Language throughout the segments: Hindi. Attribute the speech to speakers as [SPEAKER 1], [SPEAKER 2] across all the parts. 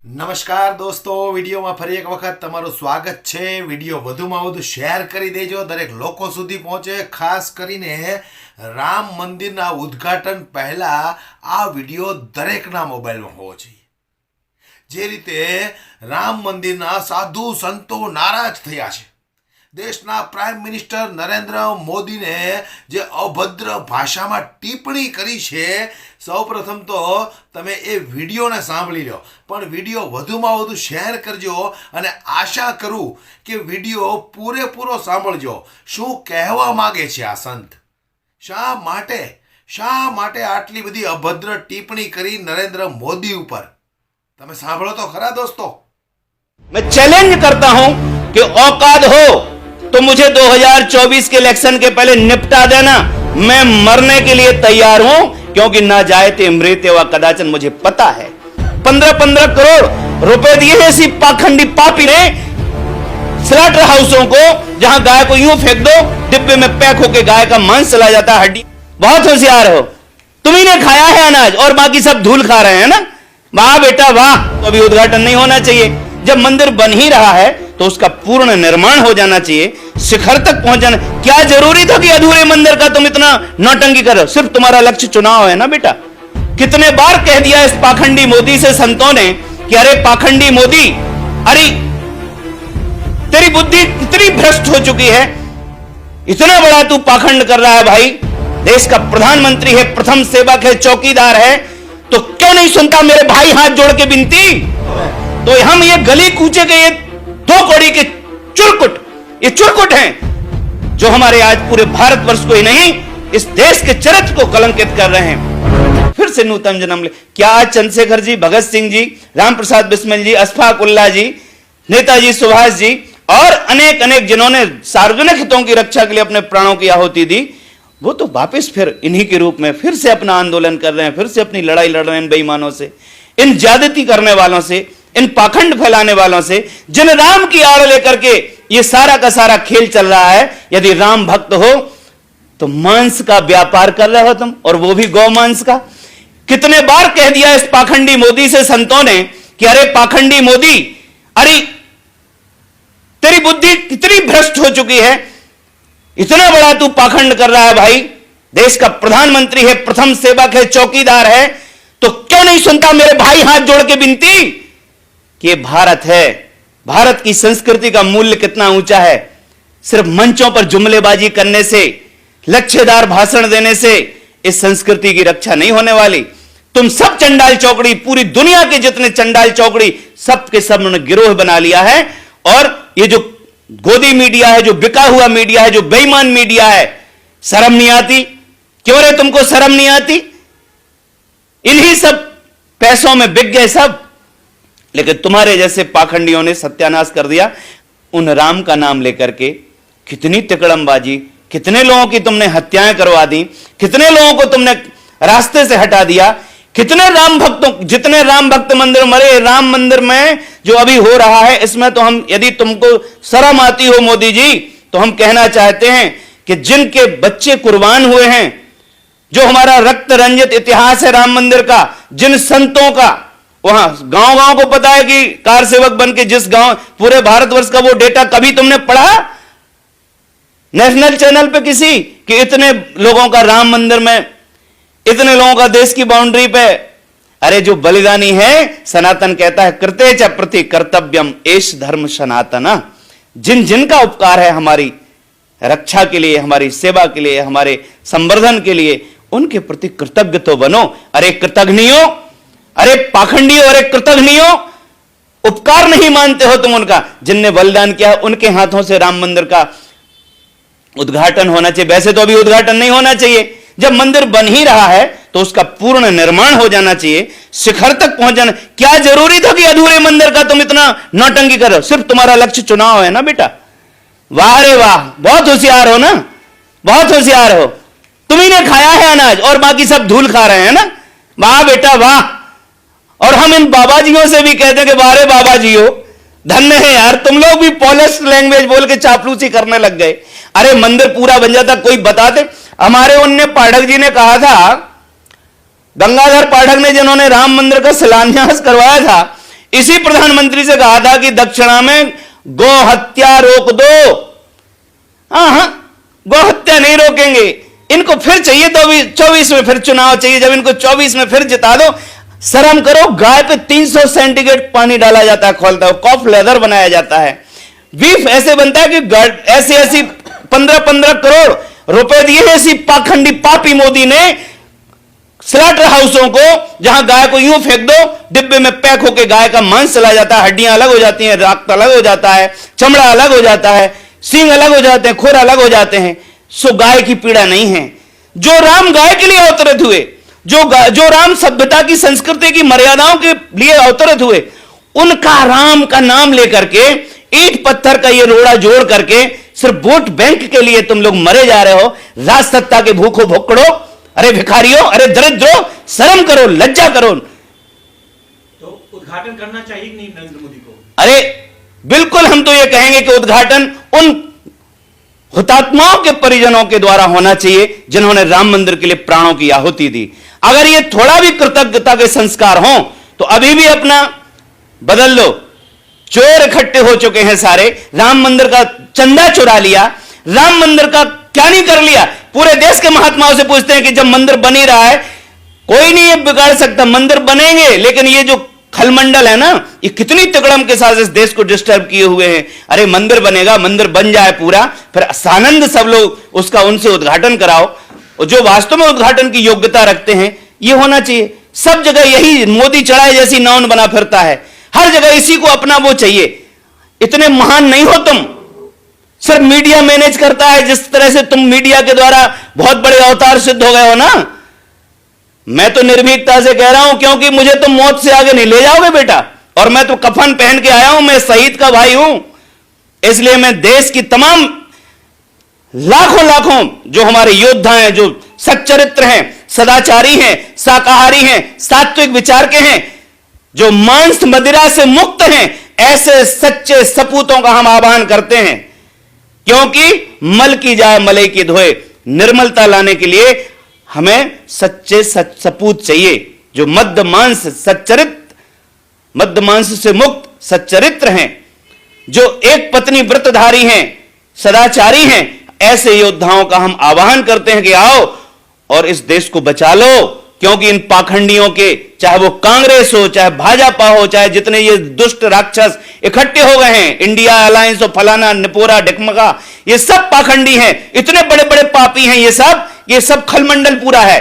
[SPEAKER 1] નમસ્કાર દોસ્તો, વિડીયોમાં ફરી એક વખત તમારું સ્વાગત છે। વિડીયો વધુમાં વધુ શેર કરી દેજો, દરેક લોકો સુધી પહોંચે। ખાસ કરીને રામ મંદિરના ઉદ્ઘાટન પહેલા આ વિડીયો દરેકના મોબાઈલમાં હોવો જોઈએ। જે રીતે રામ મંદિરના સાધુ સંતો નારાજ થયા છે, દેશના પ્રાઇમ મિનિસ્ટર નરેન્દ્ર મોદીને જે અભદ્ર ભાષામાં ટિપ્પણી કરી છે, સૌપ્રથમ તો તમે એ વિડીયોને સાંભળી લો, પણ વિડીયો વધુમાં વધુ શેર કરજો અને આશા કરું કે વિડીયો પૂરેપૂરો સાંભળજો। શું કહેવા માગે છે આ સંત? શા માટે આટલી બધી અભદ્ર ટિપ્પણી કરી નરેન્દ્ર મોદી ઉપર? તમે સાંભળો તો ખરા દોસ્તો।
[SPEAKER 2] मैं चैलेंज करता हूं कि औकात हो तो मुझे 2024 के इलेक्शन के पहले निपटा देना। मैं मरने के लिए तैयार हूं, क्योंकि ना जाए ते मृत्य व कदाचन मुझे पता है। 15-15 करोड़ रुपए दिए हैं इसी पाखंडी पापी ने स्लॉटर हाउसों को, जहां गाय को यूं फेंक दो, डिब्बे में पैक होकर गाय का मांस चला जाता है, हड्डी। बहुत होशियार हो, तुम्ही ने खाया है अनाज और बाकी सब धूल खा रहे हैं ना। वाह बेटा वाह। तो अभी उद्घाटन नहीं होना चाहिए। जब मंदिर बन ही रहा है तो उसका पूर्ण निर्माण हो जाना चाहिए, शिखर तक पहुंच जाना। क्या जरूरी था कि अधूरे मंदिर का तुम इतना नौटंकी करो? सिर्फ तुम्हारा लक्ष्य चुनाव है ना बेटा। कितने बार कह दिया इस पाखंडी मोदी से संतों ने कि अरे पाखंडी मोदी, अरे तेरी बुद्धि कितनी भ्रष्ट हो चुकी है, इतना बड़ा तू पाखंड कर रहा है भाई। देश का प्रधानमंत्री है, प्रथम सेवक है, चौकीदार है, तो क्यों नहीं सुनता मेरे भाई? हाथ जोड़ के विनती। तो हम ये गली कूचे के ये दो कौड़ी के चुरकुट हैं, जो हमारे आज पूरे भारतवर्ष को ही नहीं, इस देश के चरित्र को कलंकित कर रहे हैं। फिर से नूतन जन्म ले। क्या आज चंद्रशेखर जी, भगत सिंह जी, राम प्रसाद बिस्मिल जी, अशफाक उल्लाह जी, नेताजी सुभाष जी और अनेक जिन्होंने सार्वजनिक हितों की रक्षा के लिए अपने प्राणों की आहुति दी, वो तो वापस फिर इन्हीं के रूप में फिर से अपना आंदोलन कर रहे हैं, फिर से अपनी लड़ाई लड़ रहे हैं बेईमानों से, इन ज्यादती करने वालों से, इन पाखंड फैलाने वालों से, जिन राम की आड़ लेकर के ये सारा का सारा खेल चल रहा है। यदि राम भक्त हो तो मांस का व्यापार कर रहे हो तुम, और वो भी गौ मांस का। कितने बार कह दिया इस पाखंडी मोदी से संतों ने कि अरे पाखंडी मोदी, अरे तेरी बुद्धि कितनी भ्रष्ट हो चुकी है, इतना बड़ा तू पाखंड कर रहा है भाई। देश का प्रधानमंत्री है, प्रथम सेवक है, चौकीदार है, तो क्यों नहीं सुनता मेरे भाई? हाथ जोड़ के विनती कि ये भारत है, भारत की संस्कृति का मूल्य कितना ऊंचा है। सिर्फ मंचों पर जुमलेबाजी करने से, लक्ष्यदार भाषण देने से इस संस्कृति की रक्षा नहीं होने वाली। तुम सब चंडाल चौकड़ी, पूरी दुनिया के जितने चंडाल चौकड़ी, सब के सब ने गिरोह बना लिया है। और ये जो गोदी मीडिया है, जो बिका हुआ मीडिया है, जो बेईमान मीडिया है, शर्म नहीं आती? क्यों रे तुमको शर्म नहीं आती? इन्हीं सब पैसों में बिक गए सब। लेकिन तुम्हारे जैसे पाखंडियों ने सत्यानाश कर दिया। उन राम का नाम लेकर के कितनी तिकड़मबाजी, कितने लोगों की तुमने हत्याएं करवा दी, कितने लोगों को तुमने रास्ते से हटा दिया, कितने राम भक्तों, जितने राम भक्त मंदिर मरे। राम मंदिर में जो अभी हो रहा है, इसमें तो हम, यदि तुमको शर्म आती हो मोदी जी, तो हम कहना चाहते हैं कि जिनके बच्चे कुर्बान हुए हैं, जो हमारा रक्त रंजित इतिहास है राम मंदिर का, जिन संतों का, वहां गांव को पता है कि कार सेवक बन के जिस गांव, पूरे भारतवर्ष का वो डेटा कभी तुमने पढ़ा नेशनल चैनल पे किसी, कि इतने लोगों का राम मंदिर में, इतने लोगों का देश की बाउंड्री पे? अरे जो बलिदानी है, सनातन कहता है कृते च प्रति कर्तव्यम एष धर्म सनातना। जिन जिनका उपकार है हमारी रक्षा के लिए, हमारी सेवा के लिए, हमारे संवर्धन के लिए, उनके प्रति कृतज्ञ तो बनो। अरे कृतघ्नियों, अरे पाखंडियों, अरे कृतघ्नियों, उपकार नहीं मानते हो तुम उनका? जिनने बलिदान किया, उनके हाथों से राम मंदिर का उद्घाटन होना चाहिए। वैसे तो अभी उद्घाटन नहीं होना चाहिए। जब मंदिर बन ही रहा है तो उसका पूर्ण निर्माण हो जाना चाहिए, शिखर तक पहुंच जाना। क्या जरूरी था कि अधूरे मंदिर का तुम इतना नौटंकी करो? सिर्फ तुम्हारा लक्ष्य चुनाव है ना बेटा। वाह रे वाह, बहुत होशियार हो ना, बहुत होशियार हो। तुम्ही ने खाया है अनाज और बाकी सब धूल खा रहे हैं ना। वाह बेटा वाह। और हम इन बाबाजियों से भी कहते हैं कि वाह रे बाबा जी हो, धन्य है यार, तुम लोग भी पॉलिश लैंग्वेज बोल के चापलूसी करने लग गए। अरे मंदिर पूरा बन जाता, कोई बताते। हमारे उनने पाठक जी ने कहा था, गंगाधर पाठक ने, जिन्होंने राम मंदिर का शिलान्यास करवाया था, इसी प्रधानमंत्री से कहा था कि दक्षिणा में गौ हत्या रोक दो। हाँ, गौ हत्या नहीं रोकेंगे। इनको फिर चाहिए तो अभी 24 में फिर चुनाव चाहिए, जब इनको 24 में फिर जिता दो। शर्म करो, गाय पे 300 सेंटीग्रेड पानी डाला जाता है, खोलता है, कॉफ लेदर बनाया जाता है, बीफ ऐसे बनता है कि ऐसी ऐसी 15-15 करोड़ रुपए दिए ऐसी पाखंडी पापी मोदी ने स्लॉटर हाउसों को, जहां गाय को यूं फेंक दो, डिब्बे में पैक होकर गाय का मांस चला जाता है, हड्डियां अलग हो जाती हैं, रक्त अलग हो जाता है, चमड़ा अलग हो जाता है, सींग अलग हो जाते हैं, खुर अलग हो जाते हैं। सो गाय की पीड़ा नहीं है। जो राम गाय के लिए अवतरित हुए, जो राम सभ्यता की संस्कृति की मर्यादाओं के लिए अवतरित हुए, उनका राम का नाम लेकर के ईंट पत्थर का ये रोड़ा जोड़ करके सिर्फ वोट बैंक के लिए तुम लोग मरे जा रहे हो। राज सत्ता के भूखो भोकड़ो, अरे भिखारियों, अरे दरिद्रों, शर्म करो, लज्जा करो।
[SPEAKER 3] तो उद्घाटन करना चाहिए कि नहीं नरेंद्र मोदी को?
[SPEAKER 2] अरे बिल्कुल, हम तो ये कहेंगे कि उद्घाटन उन हुतात्माओं के परिजनों के द्वारा होना चाहिए जिन्होंने राम मंदिर के लिए प्राणों की आहुति दी। अगर ये थोड़ा भी कृतज्ञता के संस्कार हों तो अभी भी अपना बदल लो। चोर इकट्ठे हो चुके हैं सारे, राम मंदिर का चंदा चुरा लिया, राम मंदिर का क्या नहीं कर लिया। पूरे देश के महात्माओं से पूछते हैं कि जब मंदिर बन ही रहा है, कोई नहीं ये बिगाड़ सकता, मंदिर बनेंगे, लेकिन ये जो खलमंडल है ना, ये कितनी तिकड़म के साथ इस देश को डिस्टर्ब किए हुए हैं। अरे मंदिर बनेगा, मंदिर बन जाए पूरा, फिर सानंद सब लोग उसका उनसे उद्घाटन कराओ, और जो वास्तव में उद्घाटन की योग्यता रखते हैं, ये होना चाहिए। सब जगह यही मोदी चढ़ाए जैसी नाउन बना फिरता है, हर जगह इसी को अपना वो चाहिए। इतने महान नहीं हो तुम, सिर्फ मीडिया मैनेज करता है। जिस तरह से तुम मीडिया के द्वारा बहुत बड़े अवतार सिद्ध हो गए हो ना, मैं तो निर्भीकता से कह रहा हूं, क्योंकि मुझे तो मौत से आगे नहीं ले जाओगे बेटा, और मैं तो कफन पहन के आया हूं, मैं शहीद का भाई हूं। इसलिए मैं देश की तमाम लाखों लाखों जो हमारे योद्धा हैं, जो सच्चरित्र हैं, सदाचारी हैं, शाकाहारी हैं, सात्विक विचार के हैं, जो मांस मदिरा से मुक्त हैं, ऐसे सच्चे सपूतों का हम आह्वान करते हैं। क्योंकि मल की जाए मलई की धोए, निर्मलता लाने के लिए हमें सच्चे सपूत चाहिए, जो मद्य मांस से मुक्त सच्चरित्र हैं, जो एक पत्नी व्रतधारी हैं, सदाचारी हैं। ऐसे योद्धाओं का हम आह्वान करते हैं कि आओ और इस देश को बचा लो। क्योंकि इन पाखंडियों के, चाहे वो कांग्रेस हो, चाहे भाजपा हो, चाहे जितने ये दुष्ट राक्षस इकट्ठे हो गए हैं, इंडिया अलायंस और फलाना निपोरा डिकमगा, ये सब पाखंडी हैं, इतने बड़े बड़े पापी हैं ये सब खलमंडल पूरा है।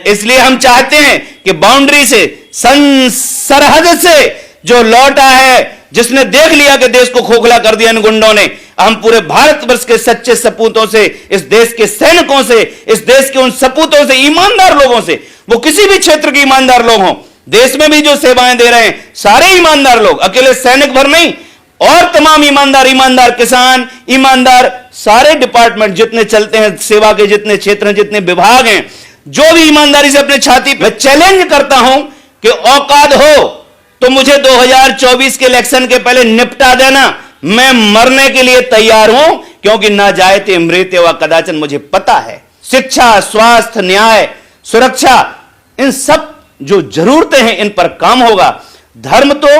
[SPEAKER 2] इसलिए हम चाहते हैं कि बाउंड्री से, सरहद से जो लौटा है, जिसने देख लिया कि देश को खोखला कर दिया इन गुंडों ने, हम पूरे भारतवर्ष के सच्चे सपूतों से, इस देश के सैनिकों से, इस देश के उन सपूतों से, ईमानदार लोगों से, वो किसी भी क्षेत्र के ईमानदार लोग हों, देश में भी जो सेवाएं दे रहे हैं सारे ईमानदार लोग, अकेले सैनिक भर नहीं, और तमाम ईमानदार किसान, ईमानदार सारे डिपार्टमेंट जितने चलते हैं, सेवा के जितने क्षेत्र हैं, जितने विभाग हैं, जो भी ईमानदारी से अपने छाती पर चैलेंज करता हूं कि औकात हो तो मुझे 2024 के इलेक्शन के पहले निपटा देना, मैं मरने के लिए तैयार हूं। क्योंकि ना जायते मृत्य व कदाचन, मुझे पता है शिक्षा, स्वास्थ्य, न्याय, सुरक्षा, इन सब जो जरूरतें हैं इन पर काम होगा। धर्म तो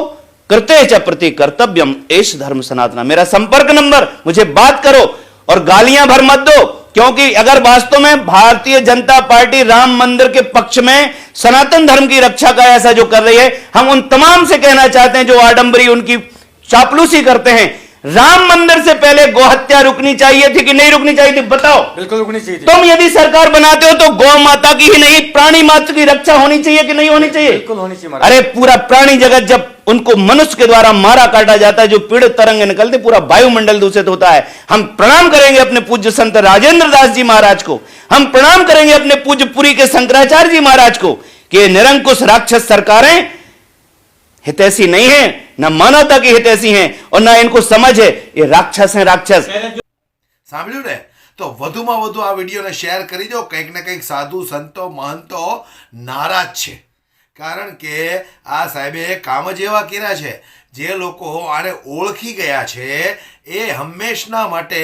[SPEAKER 2] करते च प्रति कर्तव्यम एष धर्म सनातना। मेरा संपर्क नंबर, मुझे बात करो और गालियां भर मत दो। क्योंकि अगर वास्तव में भारतीय जनता पार्टी राम मंदिर के पक्ष में, सनातन धर्म की रक्षा का ऐसा जो कर रही है, हम उन तमाम से कहना चाहते हैं जो आडंबरी उनकी चापलूसी करते हैं, राम मंदिर से पहले गौहत्या रुकनी चाहिए थी कि नहीं रुकनी चाहिए थी? बताओ।
[SPEAKER 3] बिल्कुल रुकनी चाहिए थी।
[SPEAKER 2] तुम यदि सरकार बनाते हो तो गौ माता की ही नहीं, प्राणी मात्र की रक्षा होनी चाहिए कि नहीं होनी चाहिए?
[SPEAKER 3] बिल्कुल होनी चाहिए महाराज।
[SPEAKER 2] अरे पूरा प्राणी जगत, जब उनको मनुष्य के द्वारा मारा काटा जाता है, जो पीड़ित तरंग निकलते, पूरा वायुमंडल दूषित होता है। हम प्रणाम करेंगे अपने पूज्य संत राजेंद्र दास जी महाराज को, हम प्रणाम करेंगे अपने पूज्य पुरी के शंकराचार्य जी महाराज को, कि निरंकुश राक्षस सरकारें हितैषी नहीं है, न मानवता की हितैषी हैं, और न इनको समझ है, ये राक्षस हैं, राक्षस।
[SPEAKER 1] સાંભળ્યું ને? તો વધુમાં વધુ આ વિડીયોને શેર કરી દો. કંઈક ને કંઈક સાધુ સંતો મહંતો નારાજ છે, કારણ કે આ સાહેબે કામ જ એવા કર્યા છે. જે લોકો આને ઓળખી ગયા છે એ હંમેશના માટે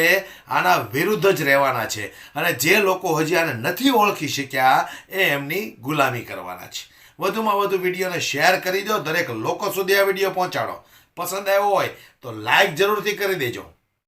[SPEAKER 1] આના વિરુદ્ધ જ રહેવાના છે, અને જે લોકો હજી આને નથી ઓળખી શક્યા એ એમની ગુલામી કરવાના છે. વધુમાં વધુ વિડીયોને શેર કરી દો, દરેક લોકો સુધી આ વિડીયો પહોંચાડો. પસંદ આવ્યો હોય તો લાઈક જરૂરથી કરી દેજો.